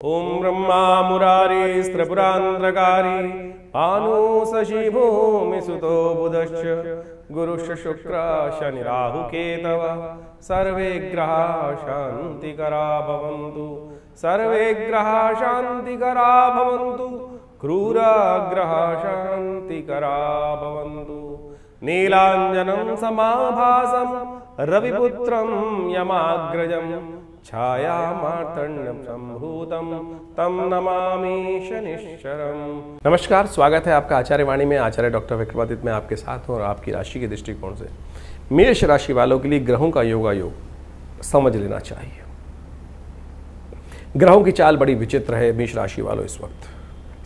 ओम ब्रह्मा मुरारी स्त्रिपुरांध्रकारी भानु शशि भूमि सुतो बुधश्च गुरुश्च शुक्र शनि राहु केतव सर्वे ग्रहा शांतिकरा भवन्तु सर्वे ग्रहा शांतिकरा भवन्तु क्रूर ग्रहा शांतिकरा भवन्तु नीलांजनं समाभासं रविपुत्रं यमाग्रजं छाया मार्तण्डं संभूतं तम नमामि शनिश्चरम्। नमस्कार, स्वागत है आपका आचार्य वाणी में। आचार्य डॉक्टर विक्रमादित्य में आपके साथ हूँ और आपकी राशि के दृष्टिकोण से मेष राशि वालों के लिए ग्रहों का योगायोग समझ लेना चाहिए। ग्रहों की चाल बड़ी विचित्र है मेष राशि वालों। इस वक्त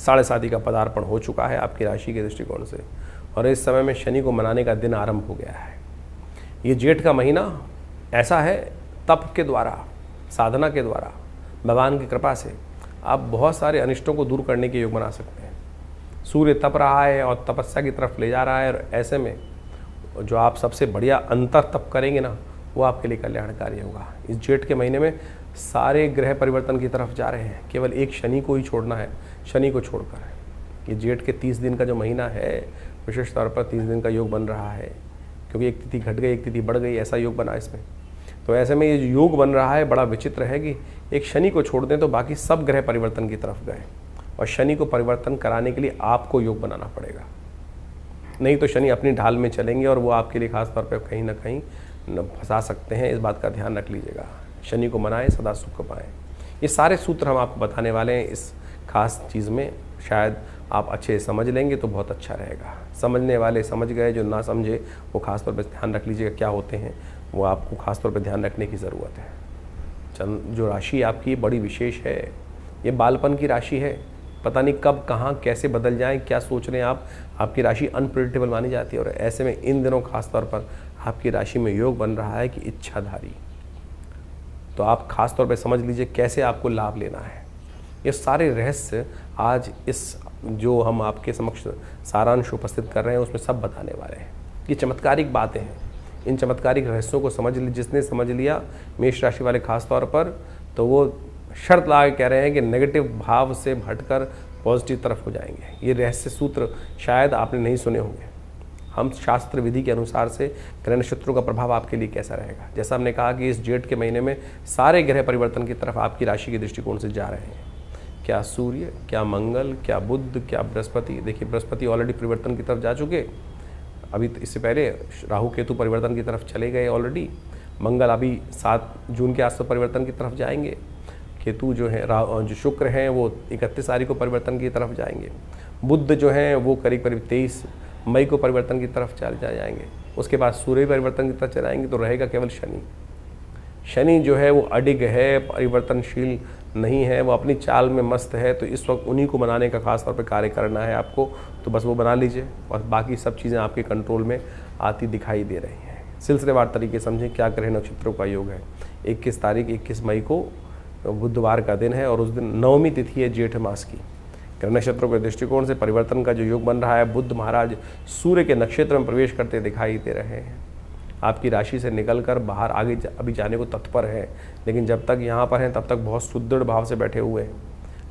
7:30 का पदार्पण हो चुका है आपकी राशि के दृष्टिकोण से और इस समय में शनि को मनाने का दिन आरंभ हो गया है। ये जेठ का महीना ऐसा है, तप के द्वारा, साधना के द्वारा, भगवान की कृपा से आप बहुत सारे अनिष्टों को दूर करने के योग बना सकते हैं। सूर्य तप रहा है और तपस्या की तरफ ले जा रहा है और ऐसे में जो आप सबसे बढ़िया अंतर तप करेंगे ना, वो आपके लिए कल्याणकारी होगा। इस जेठ के महीने में सारे ग्रह परिवर्तन की तरफ जा रहे हैं, केवल एक शनि को ही छोड़ना है, शनि को छोड़कर। ये जेठ के 30 दिन का जो महीना है, विशेष तौर पर 30 दिन का योग बन रहा है, क्योंकि एक तिथि घट गई, एक तिथि बढ़ गई, ऐसा योग बना इसमें। तो ऐसे में ये जो योग बन रहा है बड़ा विचित्र है कि एक शनि को छोड़ दें तो बाकी सब ग्रह परिवर्तन की तरफ गए और शनि को परिवर्तन कराने के लिए आपको योग बनाना पड़ेगा। नहीं तो शनि अपनी ढाल में चलेंगे और वो आपके लिए खास तौर पर कहीं ना कहीं फंसा सकते हैं। इस बात का ध्यान रख लीजिएगा। शनि को मनाएं, सदा सुख पाएं। ये सारे सूत्र हम आपको बताने वाले हैं इस खास चीज़ में। शायद आप अच्छे समझ लेंगे तो बहुत अच्छा रहेगा। समझने वाले समझ गए, जो ना समझे वो खास तौर पर ध्यान रख लीजिएगा। क्या होते हैं वो आपको खास तौर पर ध्यान रखने की ज़रूरत है। जो राशि आपकी बड़ी विशेष है, ये बालपन की राशि है। पता नहीं कब कहाँ कैसे बदल जाए, क्या सोच रहे हैं आप। आपकी राशि अनप्रेडिक्टेबल मानी जाती है और ऐसे में इन दिनों खास तौर पर आपकी राशि में योग बन रहा है कि इच्छाधारी। तो आप खास तौर पर समझ लीजिए कैसे आपको लाभ लेना है। ये सारे रहस्य आज इस जो हम आपके समक्ष सारांश उपस्थित कर रहे हैं उसमें सब बताने वाले हैं। ये चमत्कारिक बातें हैं। इन चमत्कारिक रहस्यों को समझ जिसने समझ लिया, मेष राशि वाले खास तौर पर, तो वो शर्त ला के कह रहे हैं कि नेगेटिव भाव से हटकर पॉजिटिव तरफ हो जाएंगे। ये रहस्य सूत्र शायद आपने नहीं सुने होंगे। हम शास्त्र विधि के अनुसार से ग्रह नक्षत्रों का प्रभाव आपके लिए कैसा रहेगा। जैसा हमने कहा कि इस जेठ के महीने में सारे ग्रह परिवर्तन की तरफ आपकी राशि के दृष्टिकोण से जा रहे हैं। क्या सूर्य, क्या मंगल, क्या बुध, क्या बृहस्पति। देखिए बृहस्पति ऑलरेडी परिवर्तन की तरफ जा चुके, अभी इससे पहले राहु केतु परिवर्तन की तरफ चले गए ऑलरेडी। मंगल अभी 7 जून के आसपास परिवर्तन की तरफ जाएंगे। केतु जो है, जो शुक्र हैं वो 31 तारीख को परिवर्तन की तरफ जाएंगे। बुध जो हैं वो करीब 23 मई को परिवर्तन की तरफ जाएंगे। उसके बाद सूर्य परिवर्तन की तरफ चलाएंगे तो रहेगा केवल शनि। शनि जो है वो अडिग है, परिवर्तनशील नहीं है, वो अपनी चाल में मस्त है। तो इस वक्त उन्हीं को बनाने का खास तौर पे कार्य करना है आपको। तो बस वो बना लीजिए और बाकी सब चीज़ें आपके कंट्रोल में आती दिखाई दे रही हैं। सिलसिलेवार तरीके समझें क्या ग्रह नक्षत्रों का योग है। 21 मई को बुधवार का दिन है और उस दिन 9वीं तिथि है जेठ मास की। ग्रह नक्षत्रों के दृष्टिकोण से परिवर्तन का जो योग बन रहा है, बुध महाराज सूर्य के नक्षत्र में प्रवेश करते दिखाई दे रहे हैं। आपकी राशि से निकलकर बाहर आगे अभी जाने को तत्पर है, लेकिन जब तक यहाँ पर हैं तब तक बहुत सुदृढ़ भाव से बैठे हुए हैं।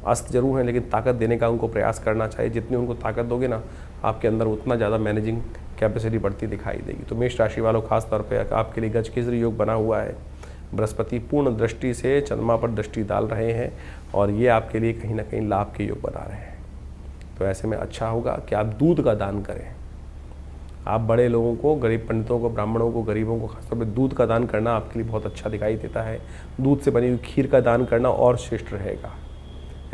अस्त जरूर हैं लेकिन ताकत देने का उनको प्रयास करना चाहिए। जितनी उनको ताकत दोगे ना, आपके अंदर उतना ज़्यादा मैनेजिंग कैपेसिटी बढ़ती दिखाई देगी। तो मेष राशि वालों खास तौर पर आपके लिए गजकेसरी योग बना हुआ है। बृहस्पति पूर्ण दृष्टि से चंद्रमा पर दृष्टि डाल रहे हैं और ये आपके लिए कहीं ना कहीं लाभ के योग बना रहे हैं। तो ऐसे में अच्छा होगा कि आप दूध का दान करें। आप बड़े लोगों को, गरीब पंडितों को, ब्राह्मणों को, गरीबों को खासतौर पर दूध का दान करना आपके लिए बहुत अच्छा दिखाई देता है। दूध से बनी हुई खीर का दान करना और श्रेष्ठ रहेगा।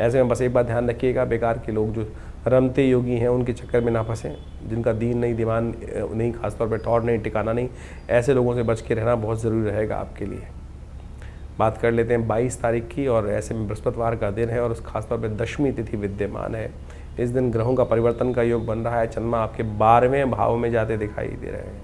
ऐसे में बस एक बात ध्यान रखिएगा, बेकार के लोग जो रमते योगी हैं उनके चक्कर में ना फंसें, जिनका दीन नहीं, दीवान नहीं, खासतौर पर ठौर नहीं, ठिकाना नहीं, ऐसे लोगों से बच के रहना बहुत ज़रूरी रहेगा आपके लिए। बात कर लेते हैं 22 तारीख की और ऐसे में बृहस्पतिवार का दिन है और उस खासतौर पर 10वीं तिथि विद्यमान है। इस दिन ग्रहों का परिवर्तन का योग बन रहा है। चंद्रमा आपके 12वें भाव में जाते दिखाई दे रहे हैं,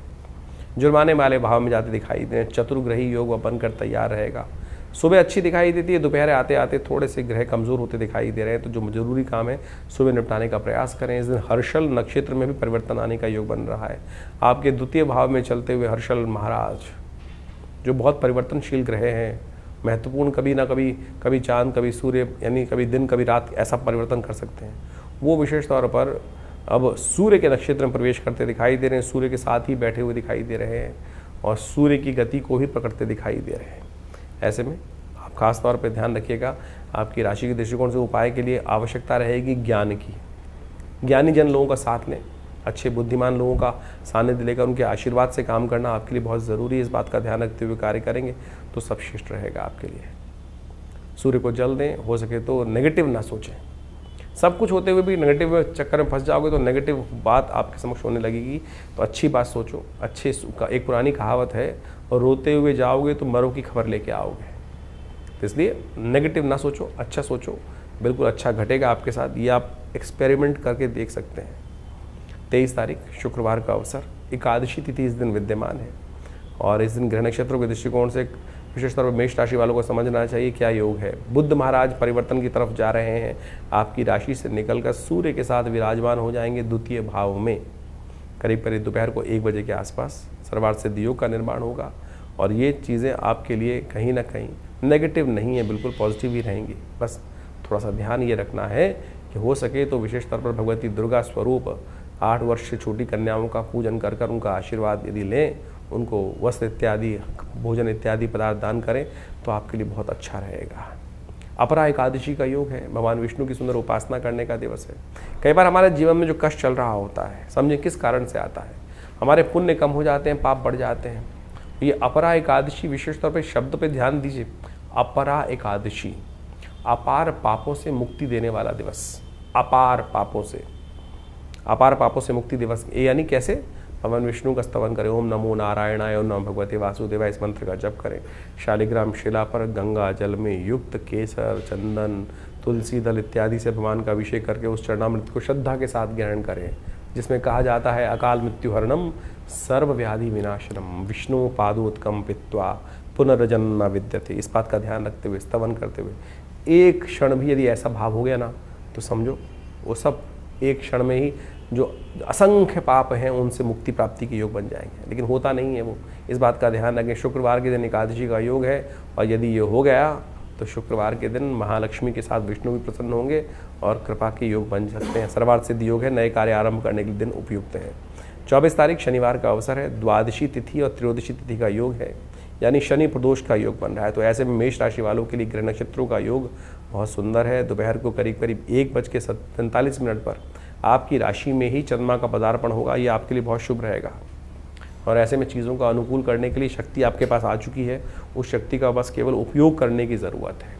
जुर्माने वाले भाव में जाते दिखाई दे रहे हैं। चतुर्ग्रही योग बनकर तैयार रहेगा। सुबह अच्छी दिखाई देती है, दोपहर आते आते थोड़े से ग्रह कमज़ोर होते दिखाई दे रहे हैं। तो जो जरूरी काम है सुबह निपटाने का प्रयास करें। इस दिन हर्षल नक्षत्र में भी परिवर्तन आने का योग बन रहा है। आपके द्वितीय भाव में चलते हुए हर्षल महाराज जो बहुत परिवर्तनशील ग्रह हैं महत्वपूर्ण कभी ना कभी, कभी चांद कभी सूर्य, यानी कभी दिन कभी रात, ऐसा परिवर्तन कर सकते हैं। वो विशेष तौर पर अब सूर्य के नक्षत्र में प्रवेश करते दिखाई दे रहे हैं, सूर्य के साथ ही बैठे हुए दिखाई दे रहे हैं और सूर्य की गति को ही पकड़ते दिखाई दे रहे हैं। ऐसे में आप खास तौर पर ध्यान रखिएगा, आपकी राशि के दृष्टिकोण से उपाय के लिए आवश्यकता रहेगी ज्ञान की। ज्ञानी जन लोगों का साथ लें, अच्छे बुद्धिमान लोगों का सानिध्य लेकर उनके आशीर्वाद से काम करना आपके लिए बहुत ज़रूरी है। इस बात का ध्यान रखते हुए कार्य करेंगे तो सब श्रेष्ठ रहेगा आपके लिए। सूर्य को जल दें, हो सके तो नेगेटिव ना सोचें। सब कुछ होते हुए भी नेगेटिव चक्कर में फंस जाओगे तो नेगेटिव बात आपके समक्ष होने लगेगी। तो अच्छी बात सोचो। अच्छे का एक पुरानी कहावत है, और रोते हुए जाओगे तो मरो की खबर लेके आओगे। तो इसलिए नेगेटिव ना सोचो, अच्छा सोचो, बिल्कुल अच्छा घटेगा आपके साथ। ये आप एक्सपेरिमेंट करके देख सकते हैं। 23 तारीख शुक्रवार का अवसर, एकादशी तिथि इस दिन विद्यमान है और इस दिन ग्रह नक्षत्रों के दृष्टिकोण से विशेष तौर पर मेष राशि वालों को समझना चाहिए क्या योग है। बुध महाराज परिवर्तन की तरफ जा रहे हैं, आपकी राशि से निकलकर सूर्य के साथ विराजमान हो जाएंगे द्वितीय भाव में। करीब करीब दोपहर को 1 बजे के आसपास सर्वार्थ सिद्ध योग का निर्माण होगा और ये चीज़ें आपके लिए कहीं ना कहीं नेगेटिव नहीं है, बिल्कुल पॉजिटिव ही रहेंगी। बस थोड़ा सा ध्यान ये रखना है कि हो सके तो विशेष तौर पर भगवती दुर्गा स्वरूप 8 वर्ष से छोटी कन्याओं का पूजन कर कर उनका आशीर्वाद यदि लें, उनको वस्त्र इत्यादि, भोजन इत्यादि पदार्थ दान करें तो आपके लिए बहुत अच्छा रहेगा। अपरा एकादशी का योग है, भगवान विष्णु की सुंदर उपासना करने का दिवस है। कई बार हमारे जीवन में जो कष्ट चल रहा होता है, समझें किस कारण से आता है, हमारे पुण्य कम हो जाते हैं, पाप बढ़ जाते हैं। ये अपरा एकादशी विशेष तौर पर शब्द पे ध्यान दीजिए। अपरा एकादशी, अपार पापों से मुक्ति देने वाला दिवस। अपार पापों से मुक्ति दिवस, ये यानी कैसे? भगवान विष्णु का स्तवन करें, ओम नमो नारायणाय, ओम नमो भगवते वासुदेवाय, इस मंत्र का जप करें। शालिग्राम शिला पर गंगा जल में युक्त केसर, चंदन, तुलसी दल इत्यादि से भगवान का अभिषेक करके उस चरणामृत को श्रद्धा के साथ ग्रहण करें, जिसमें कहा जाता है अकाल मृत्यु हरणम सर्व व्याधि विनाशनम विष्णु पादोत्कम पित्वा पुनर्जन्म विद्यते। इस बात का ध्यान रखते हुए, स्तवन करते हुए एक क्षण भी यदि ऐसा भाव हो गया ना, तो समझो वो सब एक क्षण में ही जो असंख्य पाप हैं उनसे मुक्ति प्राप्ति के योग बन जाएंगे। लेकिन होता नहीं है वो, इस बात का ध्यान रखें। शुक्रवार के दिन एकादशी का योग है और यदि ये हो गया तो शुक्रवार के दिन महालक्ष्मी के साथ विष्णु भी प्रसन्न होंगे और कृपा के योग बन सकते हैं। सर्वार्थ सिद्ध योग है, नए कार्य आरंभ करने के दिन उपयुक्त है। 24 तारीख शनिवार का अवसर है, द्वादशी तिथि और त्रयोदशी तिथि का योग है, यानी शनि प्रदोष का योग बन रहा है। तो ऐसे में मेष राशि वालों के लिए ग्रह नक्षत्रों का योग बहुत सुंदर है। दोपहर को करीब करीब 1:47 पर आपकी राशि में ही चंद्रमा का पदार्पण होगा, ये आपके लिए बहुत शुभ रहेगा। और ऐसे में चीज़ों का अनुकूल करने के लिए शक्ति आपके पास आ चुकी है, उस शक्ति का बस केवल उपयोग करने की ज़रूरत है।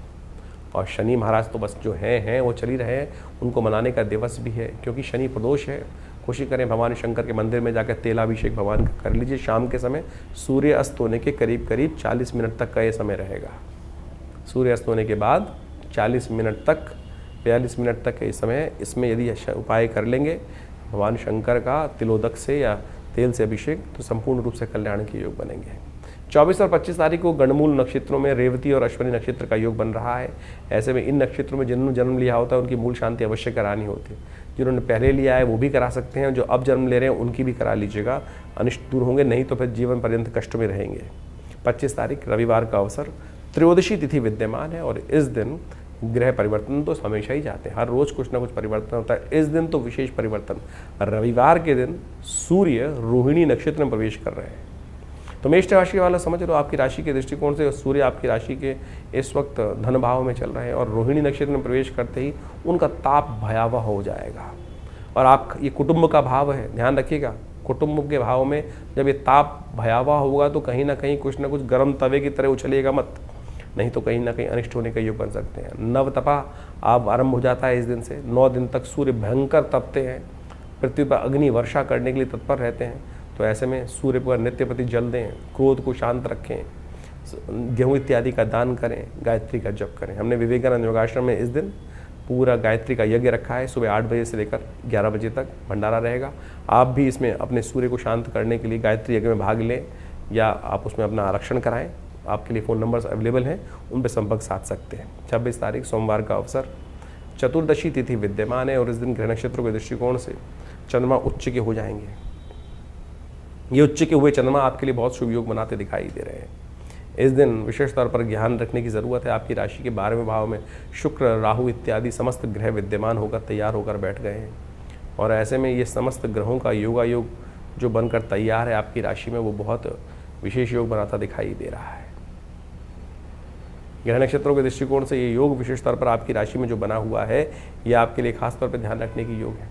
और शनि महाराज तो बस जो हैं वो चल ही रहे हैं, उनको मनाने का दिवस भी है क्योंकि शनि प्रदोष है। कोशिश करें भगवान शंकर के मंदिर में जाकर तेलाभिषेक भगवान का कर लीजिए। शाम के समय सूर्य अस्त होने के करीब करीब 40 मिनट तक का ये समय रहेगा। सूर्य अस्त होने के बाद 40 मिनट तक 42 मिनट तक ये समय है। इसमें यदि उपाय कर लेंगे भगवान शंकर का तिलोदक से या तेल से अभिषेक, तो संपूर्ण रूप से कल्याण के योग बनेंगे। 24 और 25 तारीख को गणमूल नक्षत्रों में रेवती और अश्विनी नक्षत्र का योग बन रहा है। ऐसे में इन नक्षत्रों में जिन्होंने जन्म लिया होता है उनकी मूल शांति अवश्य करानी होती है। जिन्होंने पहले लिया है वो भी करा सकते हैं, जो अब जन्म ले रहे हैं उनकी भी करा लीजिएगा, अनिष्ट दूर होंगे, नहीं तो फिर जीवन पर्यंत कष्ट में रहेंगे। 25 तारीख रविवार का अवसर, त्रयोदशी तिथि विद्यमान है और इस दिन ग्रह परिवर्तन तो हमेशा ही जाते हैं, हर रोज़ कुछ ना कुछ परिवर्तन होता है। इस दिन तो विशेष परिवर्तन, रविवार के दिन सूर्य रोहिणी नक्षत्र में प्रवेश कर रहे हैं। तो मेष राशि वाला समझ लो, आपकी राशि के दृष्टिकोण से सूर्य आपकी राशि के इस वक्त धन भाव में चल रहे हैं और रोहिणी नक्षत्र में प्रवेश करते ही उनका ताप भयावह हो जाएगा। और आप, ये कुटुंब का भाव है, ध्यान रखिएगा, कुटुंब के भाव में जब ये ताप भयावह होगा तो कहीं ना कहीं कुछ ना कुछ गर्म तवे की तरह उछलेगा मत, नहीं तो कहीं ना कहीं अनिष्ट होने का योग बन सकते हैं। नव तपा आप आरंभ हो जाता है इस दिन से। 9 दिन तक सूर्य भयंकर तपते हैं, पृथ्वी पर अग्नि वर्षा करने के लिए तत्पर रहते हैं। तो ऐसे में सूर्य पर नित्य प्रति जल दें, क्रोध को शांत रखें, गेहूँ इत्यादि का दान करें, गायत्री का जप करें। हमने विवेकानंद योगाश्रम में इस दिन पूरा गायत्री का यज्ञ रखा है, सुबह 8 बजे से लेकर 11 बजे तक भंडारा रहेगा। आप भी इसमें अपने सूर्य को शांत करने के लिए गायत्री यज्ञ में भाग लें या आप उसमें अपना आरक्षण कराएं। आपके लिए फ़ोन नंबर्स अवेलेबल हैं, उन पर संपर्क साध सकते हैं। 26 तारीख सोमवार का अवसर, चतुर्दशी तिथि विद्यमान है और इस दिन ग्रह नक्षत्रों के दृष्टिकोण से चंद्रमा उच्च के हो जाएंगे। ये उच्च के हुए चंद्रमा आपके लिए बहुत शुभ योग बनाते दिखाई दे रहे हैं। इस दिन विशेष तौर पर ध्यान रखने की ज़रूरत है। आपकी राशि के 12वें भाव में शुक्र, राहु इत्यादि समस्त ग्रह विद्यमान होकर तैयार होकर बैठ गए हैं और ऐसे में ये समस्त ग्रहों का योगायोग जो बनकर तैयार है आपकी राशि में, वो बहुत विशेष योग बनाता दिखाई दे रहा है। ग्रह नक्षत्रों के दृष्टिकोण से ये योग विशेष तौर पर आपकी राशि में जो बना हुआ है, ये आपके लिए खास तौर पर ध्यान रखने की योग है।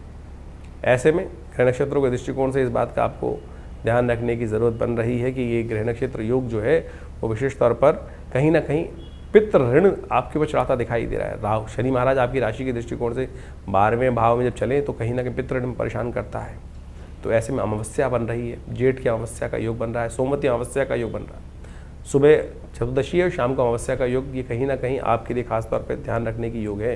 ऐसे में ग्रह नक्षत्रों के दृष्टिकोण से इस बात का आपको ध्यान रखने की ज़रूरत बन रही है कि ये ग्रह नक्षत्र योग जो है वो विशेष तौर पर कहीं ना कहीं पितृ ऋण आपके ऊपर चढ़ाता दिखाई दे रहा है। राहु शनि महाराज आपकी राशि के दृष्टिकोण से 12वें भाव में जब चले तो कहीं ना कहीं पितृ ऋण परेशान करता है। तो ऐसे में अमावस्या बन रही है, जेठ की अमावस्या का योग बन रहा है, सोमवती अमावस्या का योग बन रहा है, सुबह चतुर्दशी है, शाम को अमावस्या का योग, ये कहीं ना कहीं आपके लिए खास तौर पर ध्यान रखने की योग है।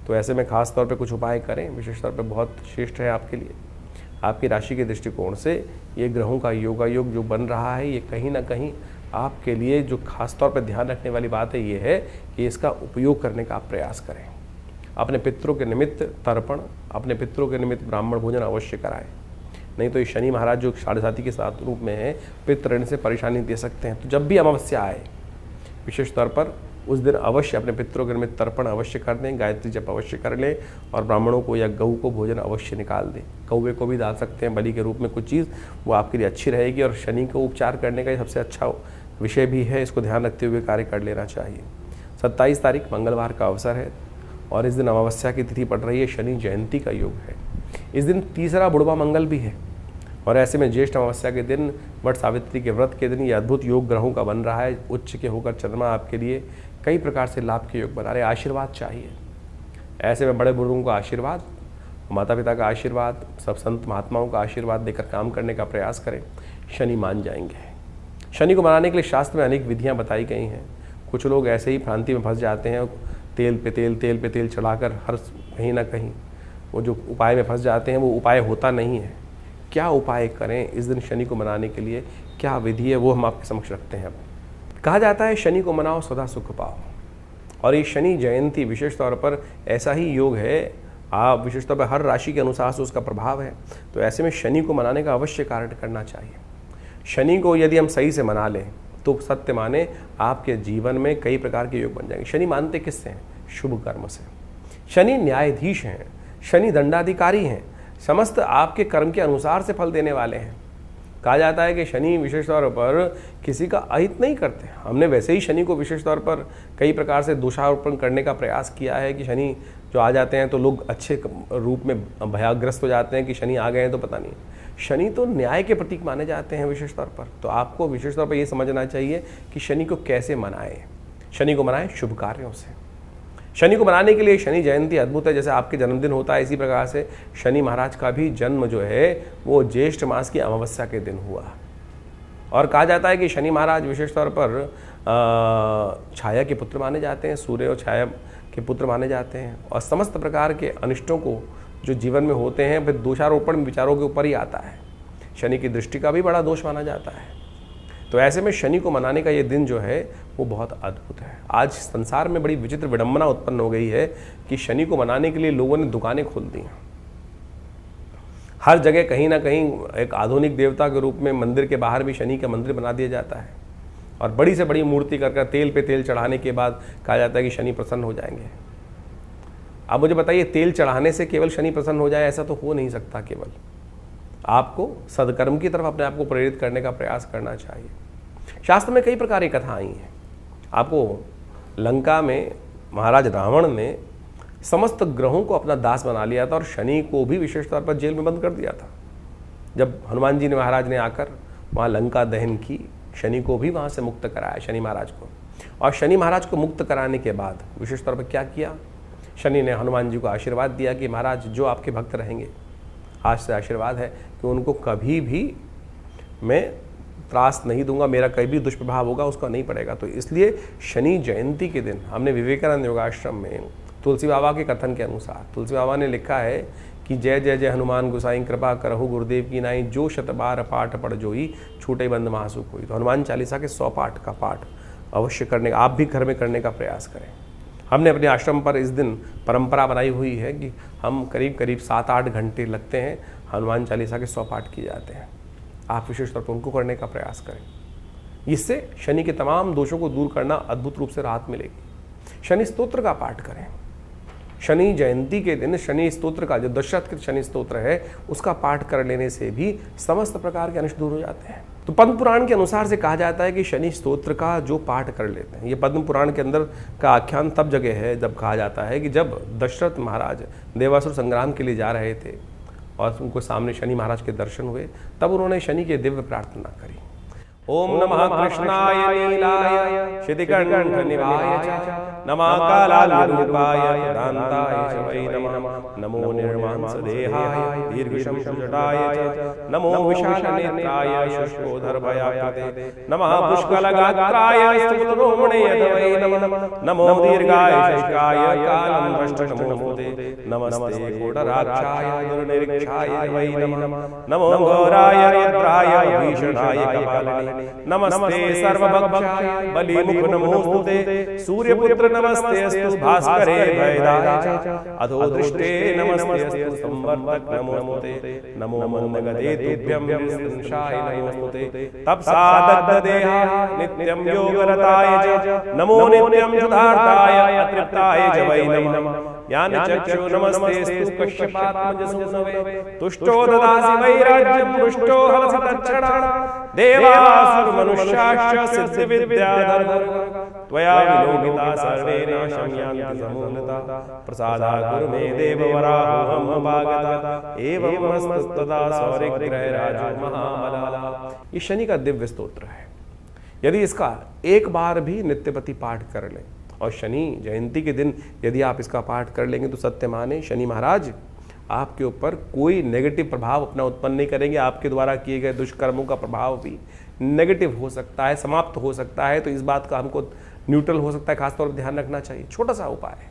तो ऐसे में खास तौर पे कुछ उपाय करें, विशेष तौर पे बहुत श्रेष्ठ है आपके लिए। आपकी राशि के दृष्टिकोण से ये ग्रहों का योगायोग जो बन रहा है, ये कहीं ना कहीं आपके लिए जो खास तौर पे ध्यान रखने वाली बात है ये है कि इसका उपयोग करने का आप प्रयास करें। अपने पितरों के निमित्त तर्पण, अपने पितरों के निमित्त ब्राह्मण भोजन अवश्य कराएं, नहीं तो ये शनि महाराज जो 7.5 के साथ रूप में है, पितृ ऋण से परेशानी दे सकते हैं। तो जब भी अमावस्या आए विशेष तौर पर उस दिन अवश्य अपने पितरों के निमित्त तर्पण अवश्य कर दें, गायत्री जप अवश्य कर लें और ब्राह्मणों को या गऊ को भोजन अवश्य निकाल दें। कौवे को भी डाल सकते हैं बलि के रूप में कुछ चीज़, वो आपके लिए अच्छी रहेगी और शनि को उपचार करने का ये सबसे अच्छा विषय भी है, इसको ध्यान रखते हुए कार्य कर लेना चाहिए। 27 तारीख मंगलवार का अवसर है और इस दिन अमावस्या की तिथि पड़ रही है, शनि जयंती का योग है। इस दिन तीसरा बुढ़वा मंगल भी है और ऐसे में ज्येष्ठ अमावस्या के दिन, वट सावित्री के व्रत के दिन ये अद्भुत योग ग्रहों का बन रहा है। उच्च के होकर चंद्रमा आपके लिए कई प्रकार से लाभ के योग बना रहे। आशीर्वाद चाहिए, ऐसे में बड़े बुजुर्गों का आशीर्वाद, माता पिता का आशीर्वाद, सब संत महात्माओं का आशीर्वाद देकर काम करने का प्रयास करें, शनि मान जाएंगे। शनि को मनाने के लिए शास्त्र में अनेक विधियां बताई गई हैं। कुछ लोग ऐसे ही भ्रांति में फंस जाते हैं, तेल पे तेल चढ़ाकर हर कहीं ना कहीं वो जो उपाय में फंस जाते हैं, वो उपाय होता नहीं है। क्या उपाय करें इस दिन शनि को मनाने के लिए, क्या विधि है, वो हम आपके समक्ष रखते हैं। कहा जाता है शनि को मनाओ सदा सुख पाओ, और ये शनि जयंती विशेष तौर पर ऐसा ही योग है, आप विशेष तौर पर हर राशि के अनुसार से उसका प्रभाव है। तो ऐसे में शनि को मनाने का अवश्य कार्य करना चाहिए। शनि को यदि हम सही से मना लें तो सत्य माने आपके जीवन में कई प्रकार के योग बन जाएंगे। शनि मानते किससे हैं? शुभ कर्म से। शनि न्यायाधीश हैं, शनि दंडाधिकारी हैं, समस्त आपके कर्म के अनुसार से फल देने वाले हैं। कहा जाता है कि शनि विशेष तौर पर किसी का अहित नहीं करते। हमने वैसे ही शनि को विशेष तौर पर कई प्रकार से दोषारोपण करने का प्रयास किया है कि शनि जो आ जाते हैं तो लोग अच्छे रूप में भयाग्रस्त हो जाते हैं कि शनि आ गए हैं तो पता नहीं। शनि तो न्याय के प्रतीक माने जाते हैं विशेष तौर पर। तो आपको विशेष तौर पर ये समझना चाहिए कि शनि को कैसे मनाएं। शनि को मनाएं शुभ कार्यों से। शनि को मनाने के लिए शनि जयंती अद्भुत है। जैसे आपके जन्मदिन होता है, इसी प्रकार से शनि महाराज का भी जन्म जो है वो ज्येष्ठ मास की अमावस्या के दिन हुआ। और कहा जाता है कि शनि महाराज विशेष तौर पर छाया के पुत्र माने जाते हैं, सूर्य और छाया के पुत्र माने जाते हैं, और समस्त प्रकार के अनिष्टों को जो जीवन में होते हैं फिर दोषारोपण विचारों के ऊपर ही आता है। शनि की दृष्टि का भी बड़ा दोष माना जाता है। तो ऐसे में शनि को मनाने का ये दिन जो है वो बहुत अद्भुत है। आज संसार में बड़ी विचित्र विडंबना उत्पन्न हो गई है कि शनि को मनाने के लिए लोगों ने दुकानें खोल दी हैं। हर जगह कहीं ना कहीं एक आधुनिक देवता के रूप में मंदिर के बाहर भी शनि का मंदिर बना दिया जाता है, और बड़ी से बड़ी मूर्ति कर तेल पे तेल चढ़ाने के बाद कहा जाता है कि शनि प्रसन्न हो जाएंगे। अब मुझे बताइए, तेल चढ़ाने से केवल शनि प्रसन्न हो जाए ऐसा तो हो नहीं सकता। केवल आपको सदकर्म की तरफ अपने आप को प्रेरित करने का प्रयास करना चाहिए। शास्त्र में कई प्रकार की कथा आई हैं। आपको लंका में महाराज रावण ने समस्त ग्रहों को अपना दास बना लिया था और शनि को भी विशेष तौर पर जेल में बंद कर दिया था। जब हनुमान जी ने महाराज ने आकर वहाँ लंका दहन की, शनि को भी वहाँ से मुक्त कराया, शनि महाराज को। और शनि महाराज को मुक्त कराने के बाद विशेष तौर पर क्या किया, शनि ने हनुमान जी को आशीर्वाद दिया कि महाराज जो आपके भक्त रहेंगे, आज से आशीर्वाद है कि उनको कभी भी मैं त्रास नहीं दूंगा, मेरा कभी भी दुष्प्रभाव होगा उसका नहीं पड़ेगा। तो इसलिए शनि जयंती के दिन हमने विवेकानंद योगाश्रम में तुलसी बाबा के कथन के अनुसार, तुलसी बाबा ने लिखा है कि जय जय जय हनुमान गोसाई कृपा करहु गुरुदेव की नाई, जो शतबार पाठ पढ़ जोई छूटे बंद महासुख होई। तो हनुमान चालीसा के 100 पाठ का पाठ अवश्य करने का, आप भी घर में करने का प्रयास करें। हमने अपने आश्रम पर इस दिन परंपरा बनाई हुई है कि हम करीब करीब 7-8 घंटे लगते हैं, हनुमान चालीसा के 100 पाठ किए जाते हैं। आप विशेष तौर पर उनको करने का प्रयास करें। इससे शनि के तमाम दोषों को दूर करना अद्भुत रूप से राहत मिलेगी। शनि स्तोत्र का पाठ करें। शनि जयंती के दिन शनि स्तोत्र का, जो दशरथ के शनि स्तोत्र है, उसका पाठ कर लेने से भी समस्त प्रकार के अनिष्ट दूर हो जाते हैं। तो पद्म पुराण के अनुसार से कहा जाता है कि शनि स्तोत्र का जो पाठ कर लेते हैं, ये पद्म पुराण के अंदर का आख्यान तब जगह है जब कहा जाता है कि जब दशरथ महाराज देवासुर संग्राम के लिए जा रहे थे और उनको सामने शनि महाराज के दर्शन हुए, तब उन्होंने शनि के दिव्य प्रार्थना करी। ओम नमः कृष्णाय नीलाय शितिकंठ निवाय च नमः कालालरूपाय दान्ताय च वै नमः नमो निर्मांसदेहाय दीर्घशंशजटाय च नमो विशालनेत्राय शुष्कोदरभयाकृते नमः पुष्कलगात्राय स्थूलरोमणे वै नमः नमो दीर्घाय शुष्काय कालं दष्टनमोऽस्तुते नमस्ते कोटराक्षाय दुर्निरीक्षाय वै नमः नमो घोराय रुद्राय भीषणाय कपालिने नमस्ते सर्वभक्षाय बलिमुख नमोस्तुते सूर्यपुत्र नमस्तेस्तु भास्करे भयदाय अधो दृष्टे नमस्तेस्तु संवर्तक नमोस्तुते नमो मंदगते तुभ्यं संशाय नमोस्तुते तपसा दग्धदेहाय नित्यं योगरताय च नमो नित्यं युधार्ताय अतृप्ताय च वै नमः ज्ञानचक्षु नमस्तेस्तु कश्यपात्मजसूनवे तुष्टो ददासि वैराज्यं पुष्टो हरसि तत्क्षणा देवासुर मनुष्याश्च सिद्धिविद्याधर त्वया विलोकिता सर्वे नाशं यान्ति समूलता प्रसादा कुरु मे देववराहोऽहम् अपागता एवमस्तु तदा सौरिग्रहराजो महाबला। ये शनि का दिव्य स्तोत्र है। यदि इसका एक बार भी नित्यपति पाठ कर लें और शनि जयंती के दिन यदि आप इसका पाठ कर लेंगे तो सत्य माने शनि महाराज आपके ऊपर कोई नेगेटिव प्रभाव अपना उत्पन्न नहीं करेंगे। आपके द्वारा किए गए दुष्कर्मों का प्रभाव भी नेगेटिव हो सकता है, समाप्त हो सकता है। तो इस बात का हमको न्यूट्रल हो सकता है, खासतौर पर ध्यान रखना चाहिए। छोटा सा उपाय है,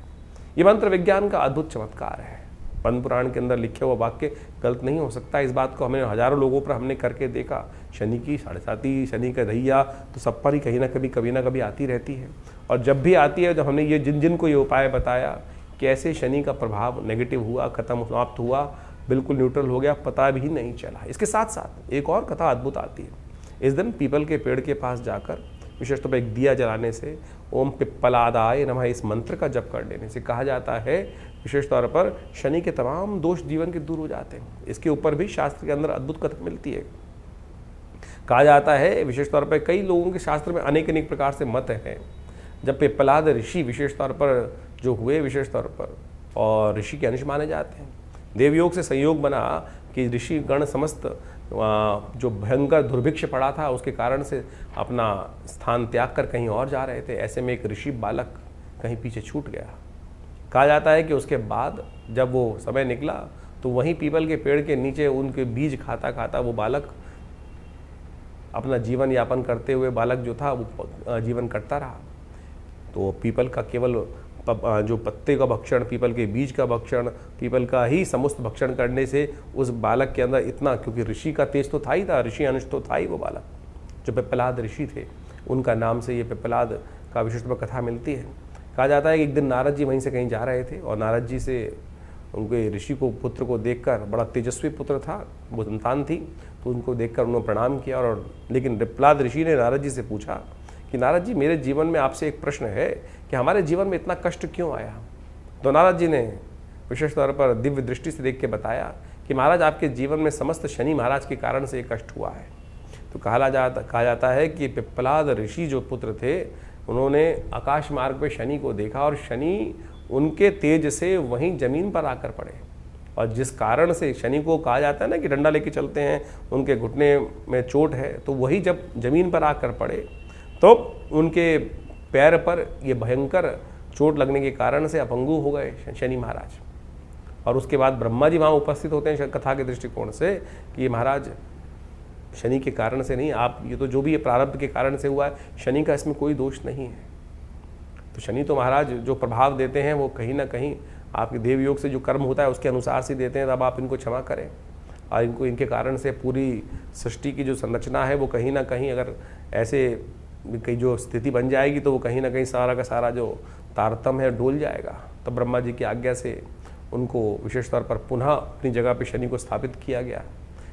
ये मंत्र विज्ञान का अद्भुत चमत्कार है। पद्म पुराण के अंदर लिखे हुआ वाक्य गलत नहीं हो सकता। इस बात को हमें हजारों लोगों पर हमने करके देखा। शनि की साढ़े शनि का दैया तो सब पर ही कभी ना कभी आती रहती है। और जब भी आती है, जब हमने ये जिन को ये उपाय बताया, कैसे शनि का प्रभाव नेगेटिव हुआ, खत्म समाप्त हुआ, बिल्कुल न्यूट्रल हो गया, पता भी नहीं चला। इसके साथ साथ एक और कथा अद्भुत आती है। इस दिन पीपल के पेड़ के पास जाकर विशेष तौर पर एक दिया जलाने से, ओम पिप्पलादाय नमः इस मंत्र का जप कर लेने से कहा जाता है विशेष तौर पर शनि के तमाम दोष जीवन के दूर हो जाते हैं। इसके ऊपर भी शास्त्र के अंदर अद्भुत कथा मिलती है। कहा जाता है विशेष तौर पर कई लोगों के शास्त्र में अनेक प्रकार से मत हैं। जब पिप्पलाद ऋषि विशेष तौर पर जो हुए विशेष तौर पर, और ऋषि के अंश माने जाते हैं, देवयोग से संयोग बना कि ऋषि गण समस्त जो भयंकर दुर्भिक्ष पड़ा था उसके कारण से अपना स्थान त्याग कर कहीं और जा रहे थे। ऐसे में एक ऋषि बालक कहीं पीछे छूट गया। कहा जाता है कि उसके बाद जब वो समय निकला तो वहीं पीपल के पेड़ के नीचे उनके बीज खाता खाता वो बालक अपना जीवन यापन करते हुए बालक जो था वो जीवन करता रहा। तो पीपल का केवल जो पत्ते का भक्षण, पीपल के बीज का भक्षण, पीपल का ही समस्त भक्षण करने से उस बालक के अंदर इतना, क्योंकि ऋषि का तेज तो था ही था, ऋषि अंश तो था ही वो बालक, जो पिप्पलाद ऋषि थे, उनका नाम से ये पिप्पलाद का विशिष्ट कथा मिलती है। कहा जाता है कि एक दिन नारद जी वहीं से कहीं जा रहे थे और नारद जी से उनके ऋषि को पुत्र को देखकर, बड़ा तेजस्वी पुत्र था, वो संतान थी, तो उनको देखकर उन्होंने प्रणाम किया। और लेकिन पिप्पलाद ऋषि ने नारद जी से पूछा कि नारद जी, मेरे जीवन में आपसे एक प्रश्न है कि हमारे जीवन में इतना कष्ट क्यों आया। तो नारद जी ने विशेष तौर पर दिव्य दृष्टि से देख के बताया कि महाराज आपके जीवन में समस्त शनि महाराज के कारण से ये कष्ट हुआ है। तो कहा जाता है कि पिप्पलाद ऋषि जो पुत्र थे उन्होंने आकाश मार्ग पे शनि को देखा और शनि उनके तेज से वहीं जमीन पर आकर पड़े, और जिस कारण से शनि को कहा जाता है ना कि डंडा लेके चलते हैं, उनके घुटने में चोट है, तो वही जब जमीन पर आकर पड़े तो उनके पैर पर ये भयंकर चोट लगने के कारण से अपंगु हो गए शनि महाराज। और उसके बाद ब्रह्मा जी वहाँ उपस्थित होते हैं कथा के दृष्टिकोण से कि ये महाराज शनि के कारण से नहीं, आप ये तो जो भी ये प्रारब्ध के कारण से हुआ है, शनि का इसमें कोई दोष नहीं है। तो शनि तो महाराज जो प्रभाव देते हैं वो कहीं ना कहीं आपके देवयोग से जो कर्म होता है उसके अनुसार से देते हैं। तब आप इनको क्षमा करें, और इनके कारण से पूरी सृष्टि की जो संरचना है वो कहीं ना कहीं अगर ऐसे कहीं जो स्थिति बन जाएगी तो वो कहीं ना कहीं सारा का सारा जो तारतम्य है डोल जाएगा। तो ब्रह्मा जी की आज्ञा से उनको विशेष तौर पर पुनः अपनी जगह पे शनि को स्थापित किया गया।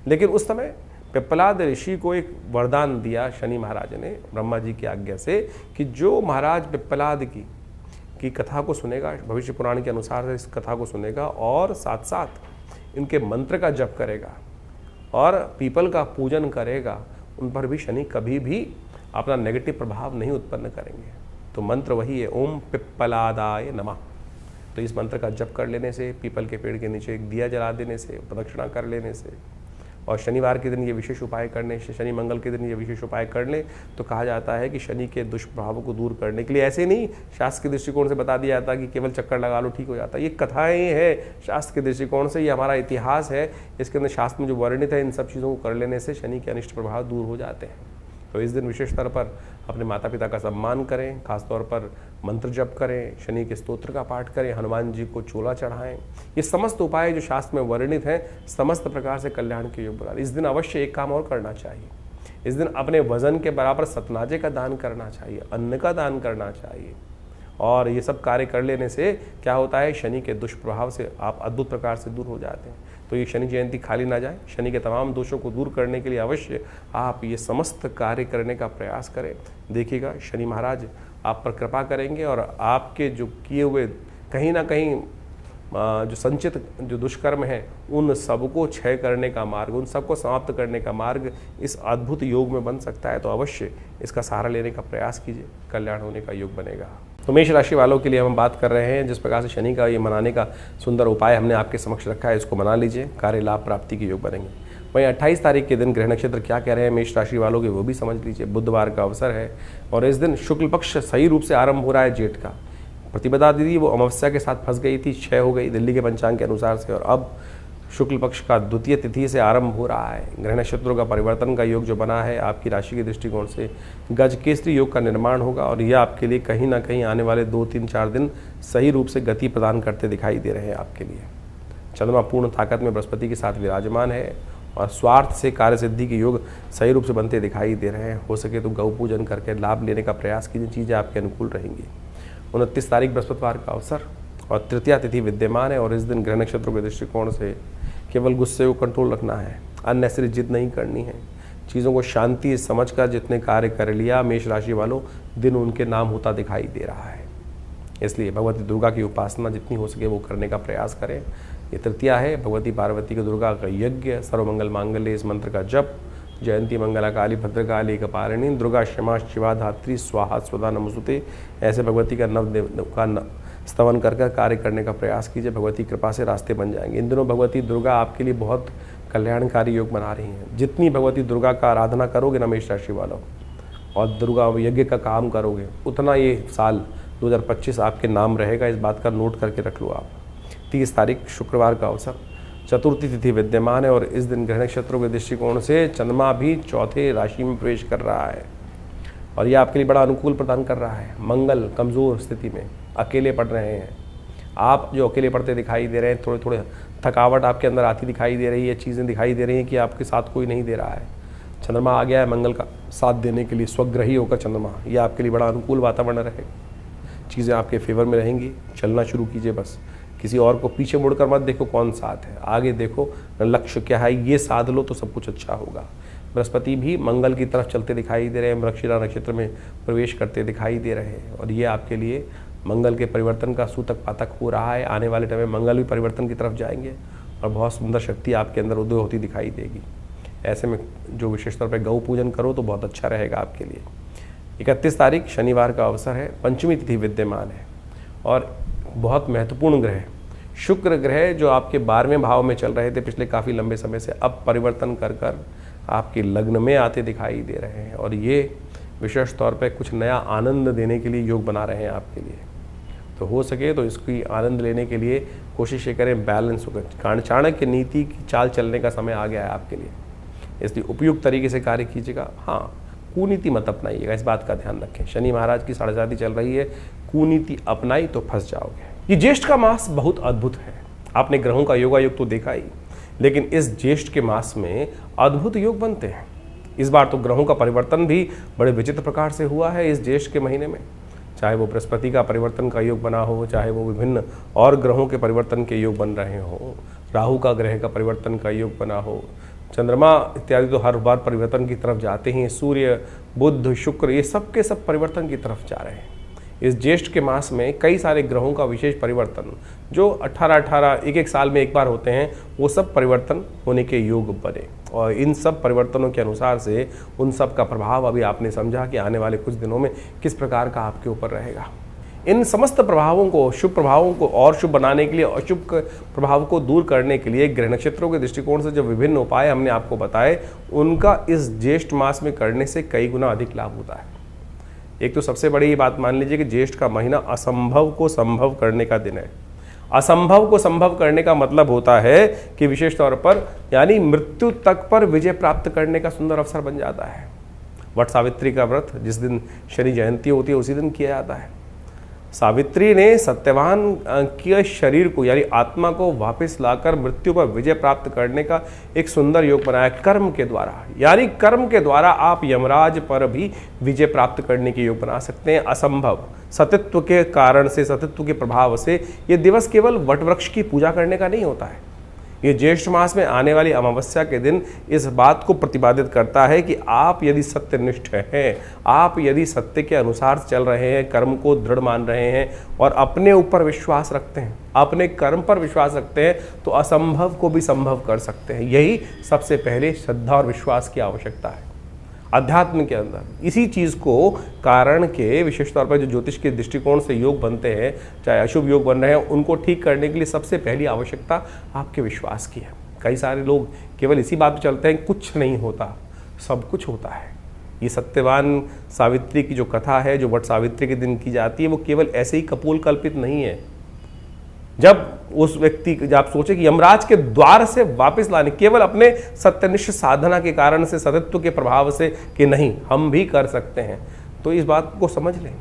लेकिन उस समय पिप्पलाद ऋषि को एक वरदान दिया शनि महाराज ने ब्रह्मा जी की आज्ञा से कि जो महाराज पिप्पलाद की कथा को सुनेगा, भविष्य पुराण के अनुसार इस कथा को सुनेगा और साथ साथ इनके मंत्र का जप करेगा और पीपल का पूजन करेगा, उन पर भी शनि कभी भी अपना नेगेटिव प्रभाव नहीं उत्पन्न करेंगे। तो मंत्र वही है, ओम पिप्पलादाय नमः। तो इस मंत्र का जप कर लेने से, पीपल के पेड़ के नीचे एक दिया जला देने से, प्रदक्षिणा कर लेने से और शनिवार के दिन ये विशेष उपाय करने से, शनि मंगल के दिन ये विशेष उपाय कर लें तो कहा जाता है कि शनि के दुष्प्रभावों को दूर करने के लिए, ऐसे नहीं शास्त्र के दृष्टिकोण से बता दिया जाता कि केवल चक्कर लगा लो ठीक हो जाता है। ये कथाएं हैं शास्त्र के दृष्टिकोण से, ये हमारा इतिहास है, इसके अंदर शास्त्र में जो वर्णित है इन सब चीज़ों को कर लेने से शनि के अनिष्ट प्रभाव दूर हो जाते हैं। तो इस दिन विशेष स्तर पर अपने माता पिता का सम्मान करें, खासतौर पर मंत्र जप करें, शनि के स्तोत्र का पाठ करें, हनुमान जी को चोला चढ़ाएं। ये समस्त उपाय जो शास्त्र में वर्णित हैं समस्त प्रकार से कल्याण के योग बना। इस दिन अवश्य एक काम और करना चाहिए, इस दिन अपने वजन के बराबर सतनाजे का दान करना चाहिए, अन्न का दान करना चाहिए। और ये सब कार्य कर लेने से क्या होता है, शनि के दुष्प्रभाव से आप अद्भुत प्रकार से दूर हो जाते हैं। तो ये शनि जयंती खाली ना जाए, शनि के तमाम दोषों को दूर करने के लिए अवश्य आप ये समस्त कार्य करने का प्रयास करें। देखिएगा शनि महाराज आप पर कृपा करेंगे और आपके जो किए हुए कहीं ना कहीं जो संचित जो दुष्कर्म है उन सबको क्षय करने का मार्ग, उन सबको समाप्त करने का मार्ग इस अद्भुत योग में बन सकता है। तो अवश्य इसका सहारा लेने का प्रयास कीजिए, कल्याण होने का योग बनेगा। तो मेष राशि वालों के लिए हम बात कर रहे हैं, जिस प्रकार से शनि का ये मनाने का सुंदर उपाय हमने आपके समक्ष रखा है, इसको मना लीजिए, कार्य लाभ प्राप्ति के योग बनेंगे। वहीं 28 तारीख के दिन ग्रह नक्षत्र क्या कह रहे हैं मेष राशि वालों के, वो भी समझ लीजिए। बुधवार का अवसर है और इस दिन शुक्ल पक्ष सही रूप से आरंभ हो रहा है जेठ का। प्रतिपदा दीदी वो अमावस्या के साथ फंस गई थी, क्षय हो गई दिल्ली के पंचांग के अनुसार से, और अब शुक्ल पक्ष का द्वितीय तिथि से आरंभ हो रहा है। ग्रह नक्षत्रों का परिवर्तन का योग जो बना है आपकी राशि के दृष्टिकोण से गजकेसरी योग का निर्माण होगा और यह आपके लिए कहीं ना कहीं आने वाले 2-3-4 दिन सही रूप से गति प्रदान करते दिखाई दे रहे हैं आपके लिए। चंद्रमा पूर्ण ताकत में बृहस्पति के साथ विराजमान है और स्वार्थ से कार्य सिद्धि के योग सही रूप से बनते दिखाई दे रहे हैं। हो सके तो गौ पूजन करके लाभ लेने का प्रयास कीजिए, चीज़ें आपके अनुकूल रहेंगी। 29 तारीख बृहस्पतिवार का अवसर और तृतीया तिथि विद्यमान है और इस दिन ग्रह नक्षत्रों के दृष्टिकोण से केवल गुस्से को कंट्रोल रखना है, अननेसेसरी जिद नहीं करनी है, चीज़ों को शांति समझकर जितने कार्य कर लिया मेष राशि वालों, दिन उनके नाम होता दिखाई दे रहा है। इसलिए भगवती दुर्गा की उपासना जितनी हो सके वो करने का प्रयास करें। ये तृतीया है, भगवती पार्वती के दुर्गा का यज्ञ, सर्वमंगल मांगल्य इस मंत्र का जप, जयंती मंगला काली भद्रकाली कपालिनी दुर्गा क्षमा शिवा धात्री स्वाहा स्वदा नमस्तुते, ऐसे भगवती का स्तवन कर कार्य करने का प्रयास कीजिए। भगवती कृपा से रास्ते बन जाएंगे। इन दिनों भगवती दुर्गा आपके लिए बहुत कल्याणकारी योग बना रही हैं। जितनी भगवती दुर्गा का आराधना करोगे ना मेष राशि वालों और दुर्गा यज्ञ का काम करोगे, उतना ये साल 2025 आपके नाम रहेगा। इस बात का नोट करके रख लो आप। 30 तारीख शुक्रवार का अवसर, चतुर्थी तिथि विद्यमान है और इस दिन ग्रह नक्षत्रों के दृष्टिकोण से चंद्रमा भी चौथे राशि में प्रवेश कर रहा है और यह आपके लिए बड़ा अनुकूल प्रदान कर रहा है। मंगल कमज़ोर स्थिति में अकेले पड़ रहे हैं, आप जो अकेले पड़ते दिखाई दे रहे हैं, थोड़े थोड़े थकावट आपके अंदर आती दिखाई दे रही है, चीज़ें दिखाई दे रही हैं कि आपके साथ कोई नहीं दे रहा है। चंद्रमा आ गया है मंगल का साथ देने के लिए, स्वग्रही होकर चंद्रमा, ये आपके लिए बड़ा अनुकूल वातावरण रहेगा। चीज़ें आपके फेवर में रहेंगी, चलना शुरू कीजिए। बस किसी और को पीछे मुड़कर मत देखो कौन साथ है, आगे देखो लक्ष्य क्या है, ये साध लो तो सब कुछ अच्छा होगा। बृहस्पति भी मंगल की तरफ चलते दिखाई दे रहे हैं, मृगशिरा नक्षत्र में प्रवेश करते दिखाई दे रहे हैं और ये आपके लिए मंगल के परिवर्तन का सूतक पातक हो रहा है। आने वाले टाइम में मंगल भी परिवर्तन की तरफ जाएंगे और बहुत सुंदर शक्ति आपके अंदर उदय होती दिखाई देगी। ऐसे में जो विशेष तौर पर गौ पूजन करो तो बहुत अच्छा रहेगा आपके लिए। 31 तारीख शनिवार का अवसर है, पंचमी तिथि विद्यमान है और बहुत महत्वपूर्ण ग्रह शुक्र ग्रह जो आपके 12वें भाव में चल रहे थे पिछले काफ़ी लंबे समय से, अब परिवर्तन कर आपके लग्न में आते दिखाई दे रहे हैं और ये विशेष तौर पे कुछ नया आनंद देने के लिए योग बना रहे हैं आपके लिए। तो हो सके तो इसकी आनंद लेने के लिए कोशिश ये करें बैलेंस होकर। चाणक्य नीति की चाल चलने का समय आ गया है आपके लिए, इसलिए उपयुक्त तरीके से कार्य कीजिएगा। हाँ, कूनीति मत अपनाइएगा, इस बात का ध्यान रखें। शनि महाराज की साढ़ेसाती चल रही है, कूनीति अपनाई तो फंस जाओगे। ये ज्येष्ठ का मास बहुत अद्भुत है। आपने ग्रहों का योगायोग तो देखा ही, लेकिन इस ज्येष्ठ के मास में अद्भुत योग बनते हैं। इस बार तो ग्रहों का परिवर्तन भी बड़े विचित्र प्रकार से हुआ है इस ज्येष्ठ के महीने में, चाहे वो बृहस्पति का परिवर्तन का योग बना हो, चाहे वो विभिन्न और ग्रहों के परिवर्तन के योग बन रहे हो, राहु का ग्रह का परिवर्तन का योग बना हो, चंद्रमा इत्यादि तो हर बार परिवर्तन की तरफ जाते ही हैं। सूर्य, बुध, शुक्र, ये सब के सब परिवर्तन की तरफ जा रहे हैं। इस ज्येष्ठ के मास में कई सारे ग्रहों का विशेष परिवर्तन जो 18-18 एक साल में एक बार होते हैं, वो सब परिवर्तन होने के योग बने। और इन सब परिवर्तनों के अनुसार से उन सब का प्रभाव अभी आपने समझा कि आने वाले कुछ दिनों में किस प्रकार का आपके ऊपर रहेगा। इन समस्त प्रभावों को, शुभ प्रभावों को और शुभ बनाने के लिए, अशुभ प्रभाव को दूर करने के लिए ग्रह नक्षत्रों के दृष्टिकोण से जो विभिन्न उपाय हमने आपको बताए, उनका इस ज्येष्ठ मास में करने से कई गुना अधिक लाभ होता है। एक तो सबसे बड़ी बात मान लीजिए कि ज्येष्ठ का महीना असंभव को संभव करने का दिन है। असंभव को संभव करने का मतलब होता है कि विशेष तौर पर यानी मृत्यु तक पर विजय प्राप्त करने का सुंदर अवसर बन जाता है। वट सावित्री का व्रत जिस दिन शनि जयंती होती है उसी दिन किया जाता है। सावित्री ने सत्यवान के शरीर को यानी आत्मा को वापस लाकर मृत्यु पर विजय प्राप्त करने का एक सुंदर योग बनाया कर्म के द्वारा। यानी कर्म के द्वारा आप यमराज पर भी विजय प्राप्त करने के योग बना सकते हैं। असंभव सतित्व के कारण से, सतित्व के प्रभाव से ये दिवस केवल वट वृक्ष की पूजा करने का नहीं होता है। ये ज्येष्ठ मास में आने वाली अमावस्या के दिन इस बात को प्रतिपादित करता है कि आप यदि सत्यनिष्ठ हैं, आप यदि सत्य के अनुसार चल रहे हैं, कर्म को दृढ़ मान रहे हैं और अपने ऊपर विश्वास रखते हैं, अपने कर्म पर विश्वास रखते हैं, तो असंभव को भी संभव कर सकते हैं। यही सबसे पहले श्रद्धा और विश्वास की आवश्यकता है अध्यात्म के अंदर। इसी चीज़ को कारण के विशेष तौर पर जो ज्योतिष के दृष्टिकोण से योग बनते हैं, चाहे अशुभ योग बन रहे हैं, उनको ठीक करने के लिए सबसे पहली आवश्यकता आपके विश्वास की है। कई सारे लोग केवल इसी बात पे चलते हैं कुछ नहीं होता, सब कुछ होता है। ये सत्यवान सावित्री की जो कथा है, जो वट सावित्री के दिन की जाती है, वो केवल ऐसे ही कपोल कल्पित नहीं है। जब उस व्यक्ति, जब आप सोचे कि यमराज के द्वार से वापस लाने केवल अपने सत्यनिष्ठ साधना के कारण से, सतत्व के प्रभाव से कि नहीं हम भी कर सकते हैं, तो इस बात को समझ लें।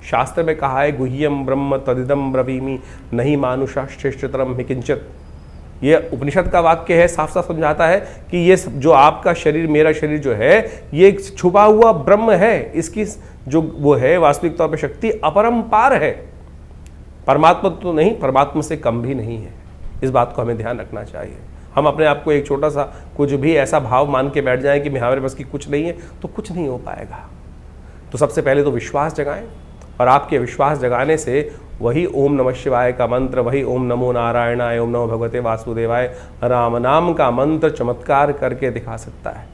शास्त्र में कहा है गुह्यम ब्रह्म तदिदम ब्रवीमि नहीं मानुषा श्रेष्ठतरम हि किंचित। ये उपनिषद का वाक्य है, साफ साफ समझाता है कि ये जो आपका शरीर, मेरा शरीर जो है, ये छुपा हुआ ब्रह्म है। इसकी जो वो है वास्तविक तौर पर शक्ति अपरंपार है। परमात्मा तो नहीं, परमात्मा से कम भी नहीं है। इस बात को हमें ध्यान रखना चाहिए। हम अपने आप को एक छोटा सा कुछ भी ऐसा भाव मान के बैठ जाएं कि हमारे पास की कुछ नहीं है, तो कुछ नहीं हो पाएगा। तो सबसे पहले तो विश्वास जगाएं, और आपके विश्वास जगाने से वही ओम नमः शिवाय का मंत्र, वही ओम नमो नारायणाय, ओम नमो भगवते वासुदेवाय, राम नाम का मंत्र चमत्कार करके दिखा सकता है।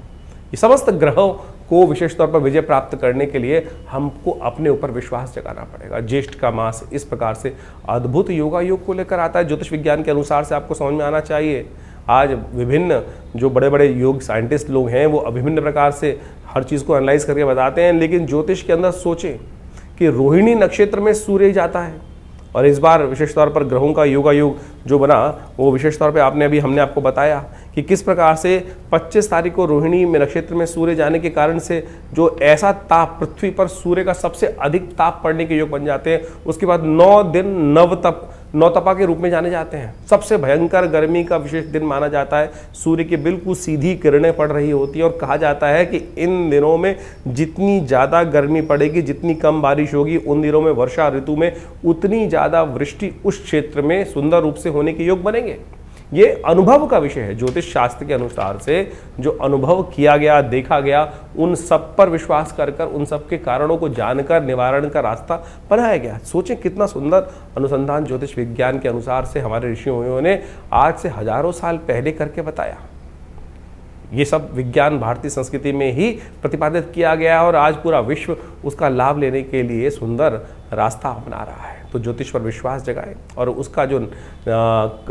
ये समस्त ग्रहों को विशेष तौर पर विजय प्राप्त करने के लिए हमको अपने ऊपर विश्वास जगाना पड़ेगा। ज्येष्ठ का मास इस प्रकार से अद्भुत योगा योग को लेकर आता है। ज्योतिष विज्ञान के अनुसार से आपको समझ में आना चाहिए। आज विभिन्न जो बड़े बड़े योग साइंटिस्ट लोग हैं, वो विभिन्न प्रकार से हर चीज़ को एनालाइज करके बताते हैं, लेकिन ज्योतिष के अंदर सोचें कि रोहिणी नक्षत्र में सूर्य जाता है, और इस बार विशेष तौर पर ग्रहों का योगा योग जो बना, वो विशेष तौर पे हमने आपको बताया कि किस प्रकार से 25 तारीख को रोहिणी में नक्षत्र में सूर्य जाने के कारण से जो ऐसा ताप, पृथ्वी पर सूर्य का सबसे अधिक ताप पड़ने के योग बन जाते हैं। उसके बाद 9 दिन नवतपा के रूप में जाने जाते हैं। सबसे भयंकर गर्मी का विशेष दिन माना जाता है। सूर्य की बिल्कुल सीधी किरणें पड़ रही होती है, और कहा जाता है कि इन दिनों में जितनी ज़्यादा गर्मी पड़ेगी, जितनी कम बारिश होगी, उन दिनों में वर्षा ऋतु में उतनी ज़्यादा वृष्टि उस क्षेत्र में सुंदर रूप से होने के योग बनेंगे। ये अनुभव का विषय है। ज्योतिष शास्त्र के अनुसार से जो अनुभव किया गया, देखा गया, उन सब पर विश्वास कर उन सब के कारणों को जानकर निवारण का रास्ता बनाया गया। सोचें कितना सुंदर अनुसंधान ज्योतिष विज्ञान के अनुसार से हमारे ऋषियों ने आज से हजारों साल पहले करके बताया। ये सब विज्ञान भारतीय संस्कृति में ही प्रतिपादित किया गया, और आज पूरा विश्व उसका लाभ लेने के लिए सुंदर रास्ता अपना रहा है। तो ज्योतिष पर विश्वास जगाएं, और उसका जो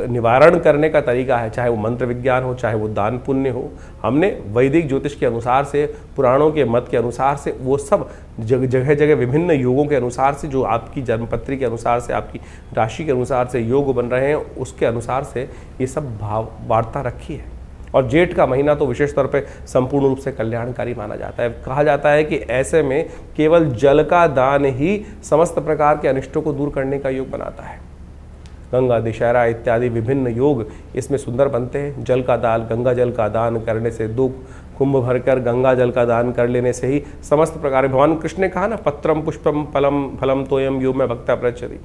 निवारण करने का तरीका है, चाहे वो मंत्र विज्ञान हो, चाहे वो दान पुण्य हो, हमने वैदिक ज्योतिष के अनुसार से, पुराणों के मत के अनुसार से, वो सब जगह जगह विभिन्न योगों के अनुसार से, जो आपकी जन्मपत्री के अनुसार से, आपकी राशि के अनुसार से योग बन रहे हैं, उसके अनुसार से ये सब भाव वार्ता रखी है। और जेठ का महीना तो विशेष तौर पे संपूर्ण रूप से कल्याणकारी माना जाता है। कहा जाता है कि ऐसे में केवल जल का दान ही समस्त प्रकार के अनिष्टों को दूर करने का योग बनाता है। गंगा दशहरा इत्यादि विभिन्न योग इसमें सुंदर बनते हैं। जल का दान, गंगा जल का दान करने से, 2 कुंभ भरकर गंगा जल का दान कर लेने से ही समस्त प्रकार, भगवान कृष्ण ने कहा ना, पत्रम पुष्पम फलम फलम तोयम यो में भक्ता प्रचरी,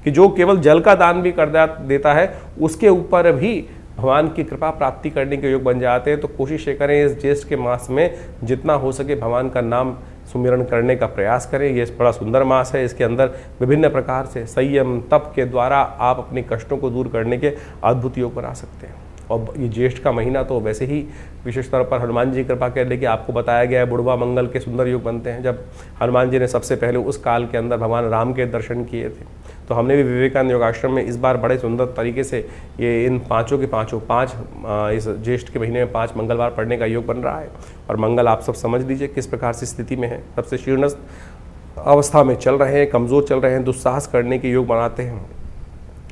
कि जो केवल जल का दान भी कर देता है, उसके ऊपर भी भगवान की कृपा प्राप्ति करने के योग बन जाते हैं। तो कोशिश ये करें इस ज्येष्ठ के मास में जितना हो सके भगवान का नाम सुमिरन करने का प्रयास करें। ये बड़ा सुंदर मास है, इसके अंदर विभिन्न प्रकार से संयम तप के द्वारा आप अपने कष्टों को दूर करने के अद्भुत योग बना सकते हैं। और ये ज्येष्ठ का महीना तो वैसे ही विशेष तौर पर हनुमान जी की कृपा कर ले कि आपको बताया गया है बुढ़वा मंगल के सुंदर योग बनते हैं। जब हनुमान जी ने सबसे पहले उस काल के अंदर भगवान राम के दर्शन किए थे, तो हमने भी विवेकानंद योगाश्रम में इस बार बड़े सुंदर तरीके से ये इन पाँचों के पाँच इस ज्येष्ठ के महीने में 5 मंगलवार पढ़ने का योग बन रहा है। और मंगल आप सब समझ लीजिए किस प्रकार से स्थिति में है, सबसे शीर्णस्थ अवस्था में चल रहे हैं, कमज़ोर चल रहे हैं, दुस्साहस करने के योग बनाते हैं।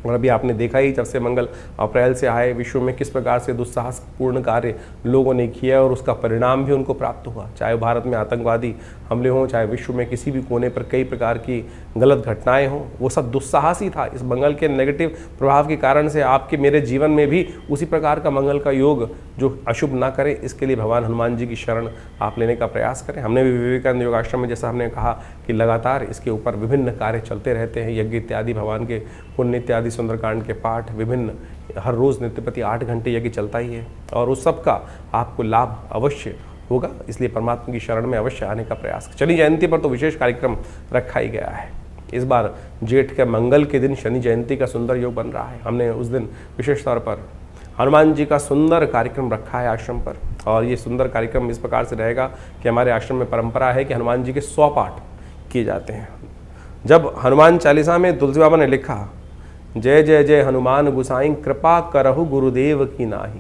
और अभी आपने देखा ही जब से मंगल अप्रैल से आए विश्व में किस प्रकार से दुस्साहसपूर्ण कार्य लोगों ने किया और उसका परिणाम भी उनको प्राप्त हुआ। चाहे भारत में आतंकवादी हमले हों, चाहे विश्व में किसी भी कोने पर कई प्रकार की गलत घटनाएं हों, वो सब दुस्साहस ही था। इस मंगल के नेगेटिव प्रभाव के कारण से आपके मेरे जीवन में भी उसी प्रकार का मंगल का योग जो अशुभ ना करे, इसके लिए भगवान हनुमान जी की शरण आप लेने का प्रयास करें। हमने भी विवेकानंद योगाश्रम में जैसा हमने कहा कि लगातार इसके ऊपर विभिन्न कार्य चलते रहते हैं, यज्ञ इत्यादि, भगवान के पुण्य इत्यादि, सुंदरकांड के पाठ, विभिन्न हर रोज़ नित्य प्रति 8 घंटे यज्ञ चलता ही है और उस सब का आपको लाभ अवश्य होगा। इसलिए परमात्मा की शरण में अवश्य आने का प्रयास। शनि जयंती पर तो विशेष कार्यक्रम रखा ही गया है। इस बार जेठ के मंगल के दिन शनि जयंती का सुंदर योग बन रहा है। हमने उस दिन विशेष तौर पर हनुमान जी का सुंदर कार्यक्रम रखा है आश्रम पर। और ये सुंदर कार्यक्रम इस प्रकार से रहेगा कि हमारे आश्रम में परंपरा है कि हनुमान जी के 100 पाठ किए जाते हैं। जब हनुमान चालीसा में तुलसी बाबा ने लिखा जय जय जय हनुमान गुसाई कृपा करहु गुरुदेव की नाही,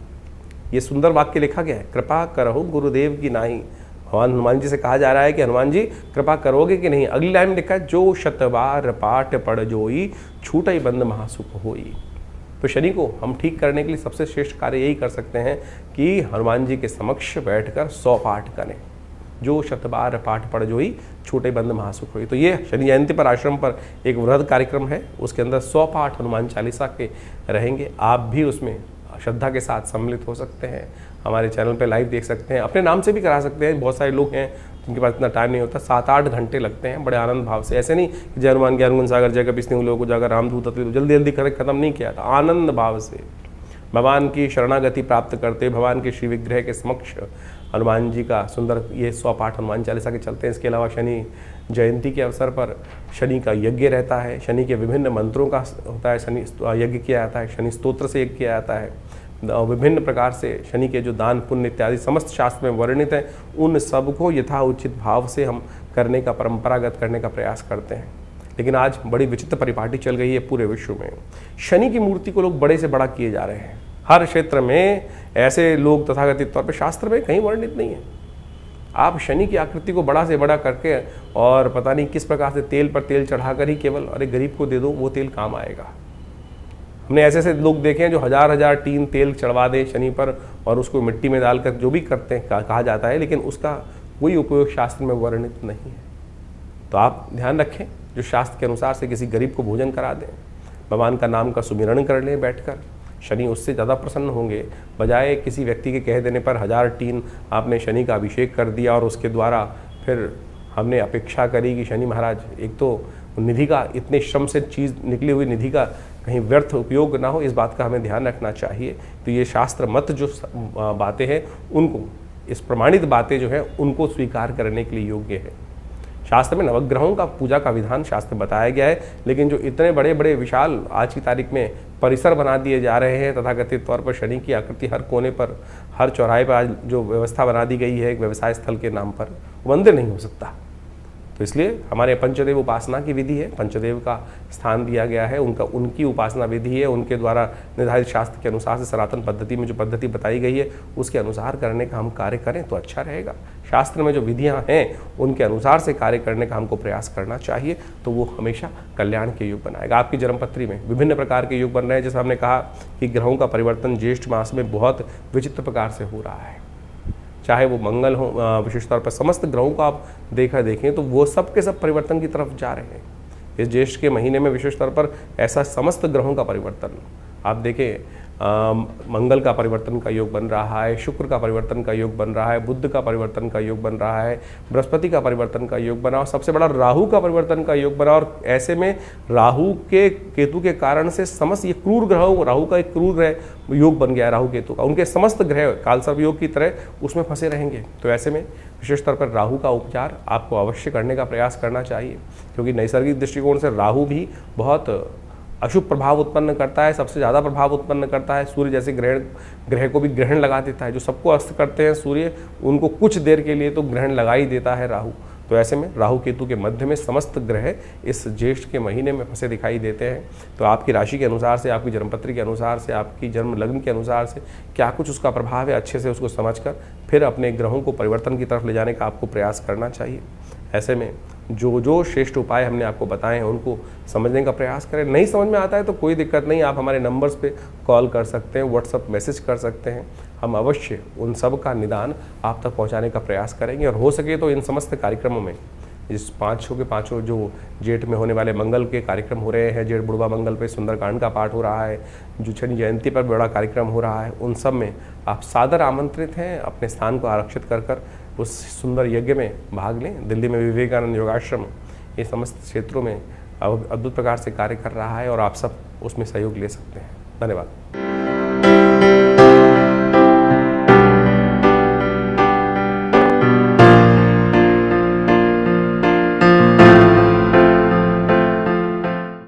ये सुंदर वाक्य लिखा गया है, कृपा करहु गुरुदेव की नाही। भगवान हनुमान जी से कहा जा रहा है कि हनुमान जी कृपा करोगे कि नहीं। अगली लाइन में लिखा है जो शतबार पाठ पढ़ जोई छूटई बंद महासुख होई। तो शनि को हम ठीक करने के लिए सबसे श्रेष्ठ कार्य यही कर सकते हैं कि हनुमान जी के समक्ष बैठकर 100 पाठ करें। जो शतबार पाठ पढ़ जोई छूटे बंद महासुख हुई। तो ये शनि जयंती पर आश्रम पर एक वृहद कार्यक्रम है, उसके अंदर 100 पाठ हनुमान चालीसा के रहेंगे। आप भी उसमें श्रद्धा के साथ सम्मिलित हो सकते हैं। हमारे चैनल पे लाइव देख सकते हैं, अपने नाम से भी करा सकते हैं। बहुत सारे लोग हैं जिनके पास इतना टाइम नहीं होता, 7-8 घंटे लगते हैं बड़े आनंद भाव से। ऐसे नहीं कि जय हनुमान ज्ञान गुण सागर जय कपीस तिहुँ लोक उजागर रामदूत अतुलित, जल्दी जल्दी खत्म नहीं किया था। आनंद भाव से भगवान की शरणागति प्राप्त करते भगवान के श्री विग्रह के समक्ष हनुमान जी का सुंदर ये 100 पाठ हनुमान चालीसा के चलते हैं। इसके अलावा शनि जयंती के अवसर पर शनि का यज्ञ रहता है, शनि के विभिन्न मंत्रों का होता है, शनि यज्ञ किया जाता है, शनि स्तोत्र से यज्ञ किया जाता है। विभिन्न प्रकार से शनि के जो दान पुण्य इत्यादि समस्त शास्त्र में वर्णित हैं, उन सब को यथा उचित भाव से हम करने का, परंपरागत करने का प्रयास करते हैं। लेकिन आज बड़ी विचित्र परिपाटी चल गई है पूरे विश्व में। शनि की मूर्ति को लोग बड़े से बड़ा किए जा रहे हैं। हर क्षेत्र में ऐसे लोग तथाकथित तौर पर शास्त्र में कहीं वर्णित नहीं है। आप शनि की आकृति को बड़ा से बड़ा करके और पता नहीं किस प्रकार से तेल पर तेल चढ़ाकर ही केवल अरे गरीब को दे दो, वो तेल काम आएगा। हमने ऐसे ऐसे लोग देखे हैं जो हजार टीन तेल चढ़वा दें शनि पर और उसको मिट्टी में डालकर जो भी करते हैं कहा जाता है, लेकिन उसका कोई उपयोग शास्त्र में वर्णित नहीं है। तो आप ध्यान रखें, जो शास्त्र के अनुसार से किसी गरीब को भोजन करा दें, भगवान का नाम का सुमिरन कर लें बैठकर, शनि उससे ज़्यादा प्रसन्न होंगे। बजाय किसी व्यक्ति के कह देने पर 1000 टीन आपने शनि का अभिषेक कर दिया और उसके द्वारा फिर हमने अपेक्षा करी कि शनि महाराज एक तो निधि का, इतने श्रम से चीज़ निकली हुई निधि का कहीं व्यर्थ उपयोग ना हो, इस बात का हमें ध्यान रखना चाहिए। तो ये शास्त्र मत जो बातें हैं उनको, इस प्रमाणित बातें जो हैं उनको स्वीकार करने के लिए योग्य है। शास्त्र में नवग्रहों का पूजा का विधान शास्त्र बताया गया है, लेकिन जो इतने बड़े बड़े विशाल आज की तारीख में परिसर बना दिए जा रहे हैं, तथाकथित तौर पर शनि की आकृति हर कोने पर, हर चौराहे पर आज जो व्यवस्था बना दी गई है एक व्यवसाय स्थल के नाम पर, मंदिर नहीं हो सकता। तो इसलिए हमारे पंचदेव उपासना की विधि है, पंचदेव का स्थान दिया गया है, उनकी उपासना विधि है, उनके द्वारा निर्धारित शास्त्र के अनुसार से सनातन पद्धति में जो पद्धति बताई गई है उसके अनुसार करने का हम कार्य करें तो अच्छा रहेगा। शास्त्र में जो विधियां हैं उनके अनुसार से कार्य करने का हमको प्रयास करना चाहिए, तो वो हमेशा कल्याण के युग बनाएगा। आपकी जन्मपत्री में विभिन्न प्रकार के युग बन रहे हैं, जैसे हमने कहा कि ग्रहों का परिवर्तन ज्येष्ठ मास में बहुत विचित्र प्रकार से हो रहा है। चाहे वो मंगल हो, विशेष तौर पर समस्त ग्रहों को आप देखें तो वो सब के सब परिवर्तन की तरफ जा रहे हैं। इस ज्येष्ठ के महीने में विशेष तौर पर ऐसा समस्त ग्रहों का परिवर्तन आप देखें, मंगल का परिवर्तन का योग बन रहा है, शुक्र का परिवर्तन का योग बन रहा है, बुध का परिवर्तन का योग बन रहा है, बृहस्पति का परिवर्तन का योग बना और सबसे बड़ा राहु का परिवर्तन का योग बना। और ऐसे में राहु के केतु के कारण से समस्त ये क्रूर ग्रह, राहु का एक क्रूर ग्रह योग बन गया है राहु केतु का, उनके समस्त ग्रह कालसर्प योग की तरह उसमें फंसे रहेंगे। तो ऐसे में विशेष तौर पर राहु का उपचार आपको अवश्य करने का प्रयास करना चाहिए, क्योंकि नैसर्गिक दृष्टिकोण से राहु भी बहुत अशुभ प्रभाव उत्पन्न करता है, सबसे ज़्यादा प्रभाव उत्पन्न करता है। सूर्य जैसे ग्रह को भी ग्रहण लगा देता है। जो सबको अस्त करते हैं सूर्य, उनको कुछ देर के लिए तो ग्रहण लगा ही देता है राहु। तो ऐसे में राहु केतु के मध्य में समस्त ग्रह इस ज्येष्ठ के महीने में फंसे दिखाई देते हैं। तो आपकी राशि के अनुसार से, आपकी जन्मपत्री के अनुसार से, आपकी जन्म लग्न के अनुसार से क्या कुछ उसका प्रभाव है, अच्छे से उसको समझकर फिर अपने ग्रहों को परिवर्तन की तरफ ले जाने का आपको प्रयास करना चाहिए। ऐसे में जो श्रेष्ठ उपाय हमने आपको बताए हैं उनको समझने का प्रयास करें। नहीं समझ में आता है तो कोई दिक्कत नहीं, आप हमारे नंबर्स पे कॉल कर सकते हैं, व्हाट्सअप मैसेज कर सकते हैं। हम अवश्य उन सब का निदान आप तक पहुंचाने का प्रयास करेंगे। और हो सके तो इन समस्त कार्यक्रमों में, इस पाँचों के पाँचों जो जेठ में होने वाले मंगल के कार्यक्रम हो रहे हैं, जेठ बुढ़वा मंगल पे सुंदरकांड का पाठ हो रहा है, जो शनि जयंती पर बड़ा कार्यक्रम हो रहा है, उन सब में आप सादर आमंत्रित हैं। अपने स्थान को आरक्षित कर उस सुंदर यज्ञ में भाग लें। दिल्ली में विवेकानंद योगाश्रम ये समस्त क्षेत्रों में अद्भुत प्रकार से कार्य कर रहा है और आप सब उसमें सहयोग ले सकते हैं। धन्यवाद।